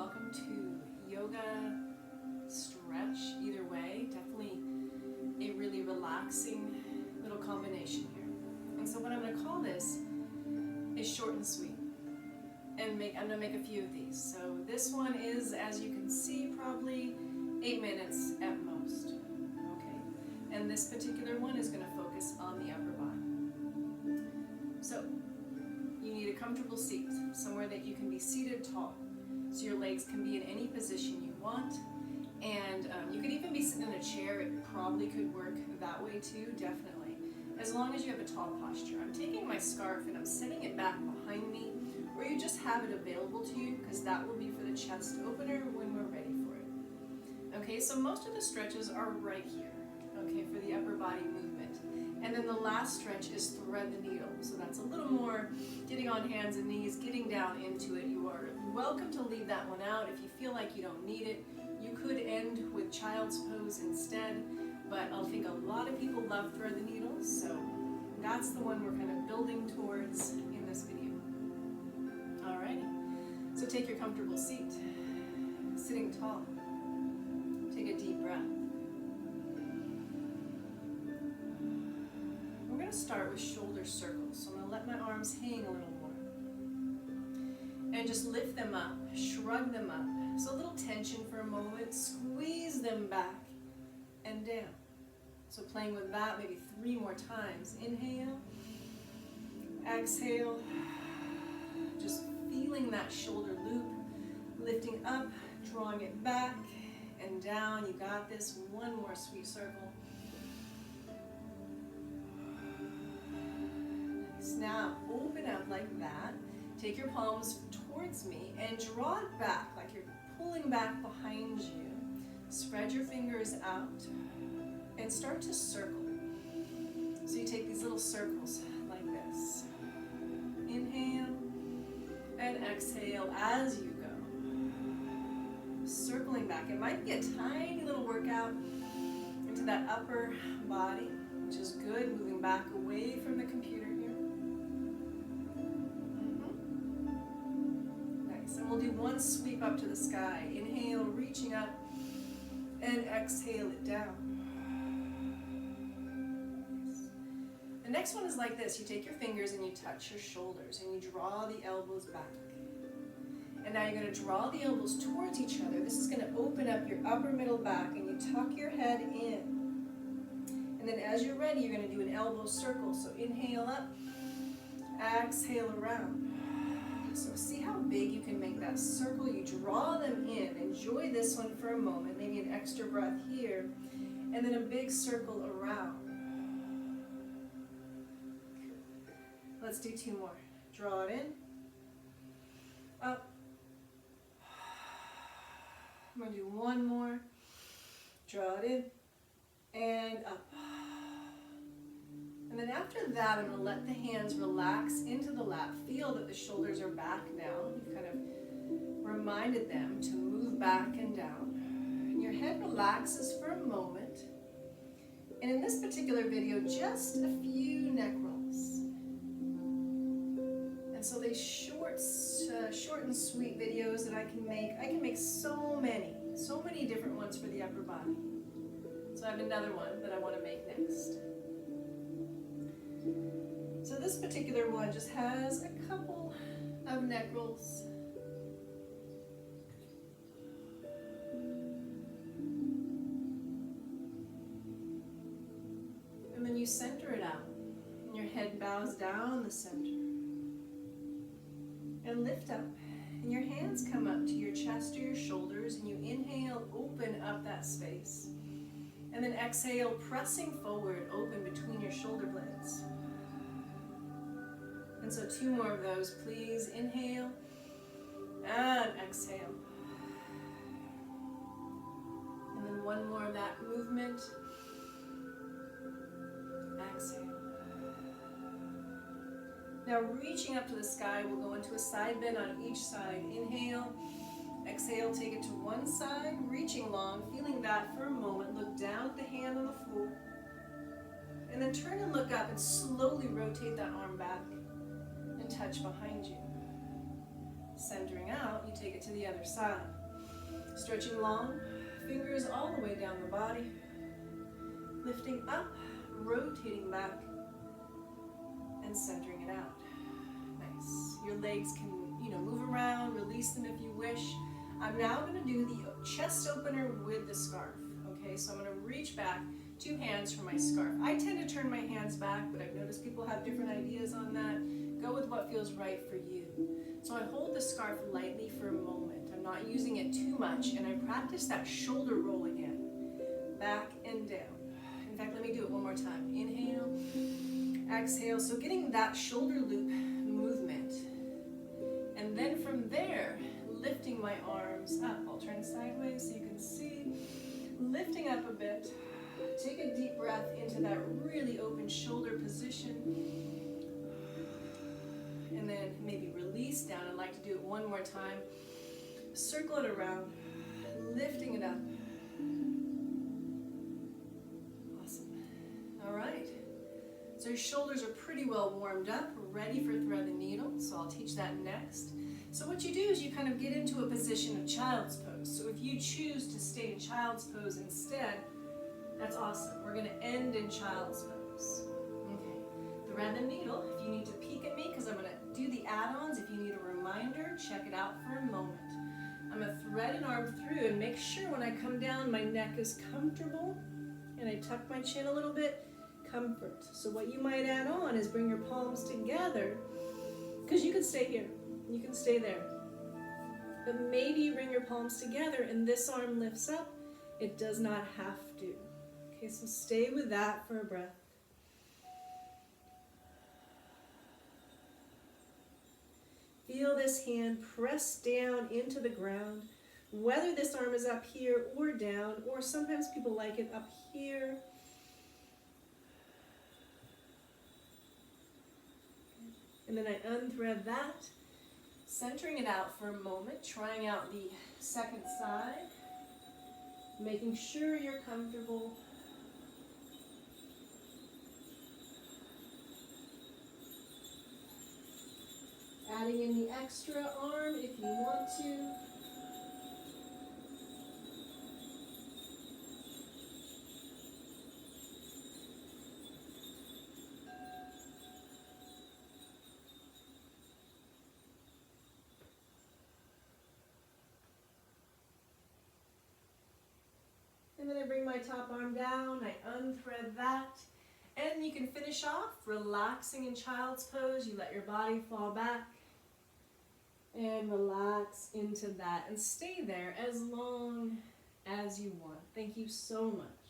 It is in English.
welcome to yoga stretch. Either way, definitely a really relaxing little combination here. And so what I'm going to call this is short and sweet. And I'm going to make a few of these. So this one is, as you can see, probably 8 minutes at most. Okay. And this particular one is going to focus on the upper body. So you need a comfortable seat, somewhere that you can be seated tall. So your legs can be in any position you want. And you could even be sitting in a chair. It probably could work that way too, definitely. As long as you have a tall posture. I'm taking my scarf and I'm setting it back behind me, or you just have it available to you, because that will be for the chest opener when we're ready for it. Okay, so most of the stretches are right here, okay, for the upper body movement. And then the last stretch is thread the needle. So that's a little more getting on hands and knees, getting down into it. You are welcome to leave that one out if you feel like you don't need it. You could end with child's pose instead, but I think a lot of people love thread the needles, so that's the one we're kind of building towards in this video. Alrighty, so take your comfortable seat, sitting tall. Take a deep breath. We're going to start with shoulder circles, so I'm going to let my arms hang a little more. And just lift them up, shrug them up. So a little tension for a moment, squeeze them back and down. So playing with that maybe 3 more times. Inhale, exhale, just feeling that shoulder loop, lifting up, drawing it back and down. You got this. One more sweet circle. Nice. Now open up like that. Take your palms towards me and draw it back like you're pulling back behind you. Spread your fingers out and start to circle. So you take these little circles like this. Inhale and exhale as you go. Circling back. It might be a tiny little workout into that upper body, which is good. Moving back away from the computer here. Nice. And we'll do one sweep up to the sky. Inhale, reaching up, and exhale it down. Nice. The next one is like this. You take your fingers and you touch your shoulders and you draw the elbows back. And now you're going to draw the elbows towards each other. This is going to open up your upper middle back, and you tuck your head in. And then as you're ready, you're going to do an elbow circle. So inhale up, exhale around. So see how big you can make that circle. You draw them in. Enjoy this one for a moment. Maybe an extra breath here. And then a big circle around. Let's do 2 more. Draw it in. Up. I'm going to do 1 more. Draw it in. And up. And then after that, I'm going to let the hands relax into the lap. Feel that the shoulders are back now. You've kind of reminded them to move back and down. And your head relaxes for a moment. And in this particular video, just a few neck rolls. And so these short and sweet videos that I can make so many different ones for the upper body. So I have another one that I want to make next. So this particular one just has a couple of neck rolls. And then you center it out. And your head bows down the center. And lift up. And your hands come up to your chest or your shoulders. And you inhale, open up that space. And then exhale, pressing forward, open between your shoulder blades. And so 2 more of those, please. Inhale and exhale. And then 1 more of that movement. Exhale. Now reaching up to the sky, we'll go into a side bend on each side. Inhale, exhale, take it to one side, reaching long, feeling that for a moment. Look down at the hand on the floor. And then turn and look up and slowly rotate that arm back. Touch behind you. Centering out, you take it to the other side. Stretching long, fingers all the way down the body. Lifting up, rotating back, and centering it out. Nice. Your legs can, move around, release them if you wish. I'm now going to do the chest opener with the scarf. Okay, so I'm going to reach back, 2 hands for my scarf. I tend to turn my hands back, but I've noticed people have different ideas on that. Go with what feels right for you. So I hold the scarf lightly for a moment. I'm not using it too much, and I practice that shoulder roll again. Back and down. In fact, let me do it one more time. Inhale, exhale. So getting that shoulder loop movement. And then from there, lifting my arms up. I'll turn sideways so you can see. Lifting up a bit. Take a deep breath into that really open shoulder position. And then maybe release down. I'd like to do it one more time. Circle it around, lifting it up. Awesome. All right. So your shoulders are pretty well warmed up, ready for thread the needle. So I'll teach that next. So what you do is you kind of get into a position of child's pose. So if you choose to stay in child's pose instead, that's awesome. We're going to end in child's pose. Okay. Thread the needle. If you need to peek at me, because I'm going to do the add-ons. If you need a reminder, check it out for a moment. I'm going to thread an arm through and make sure when I come down, my neck is comfortable. And I tuck my chin a little bit. Comfort. So what you might add on is bring your palms together, because you can stay here. You can stay there. But maybe you bring your palms together and this arm lifts up. It does not have to. Okay, so stay with that for a breath. Feel this hand press down into the ground, whether this arm is up here or down, or sometimes people like it up here. And then I unthread that, centering it out for a moment, trying out the second side, making sure you're comfortable. Adding in the extra arm if you want to. And then I bring my top arm down, I unthread that, and you can finish off relaxing in child's pose. You let your body fall back and relax into that and stay there as long as you want. Thank you so much.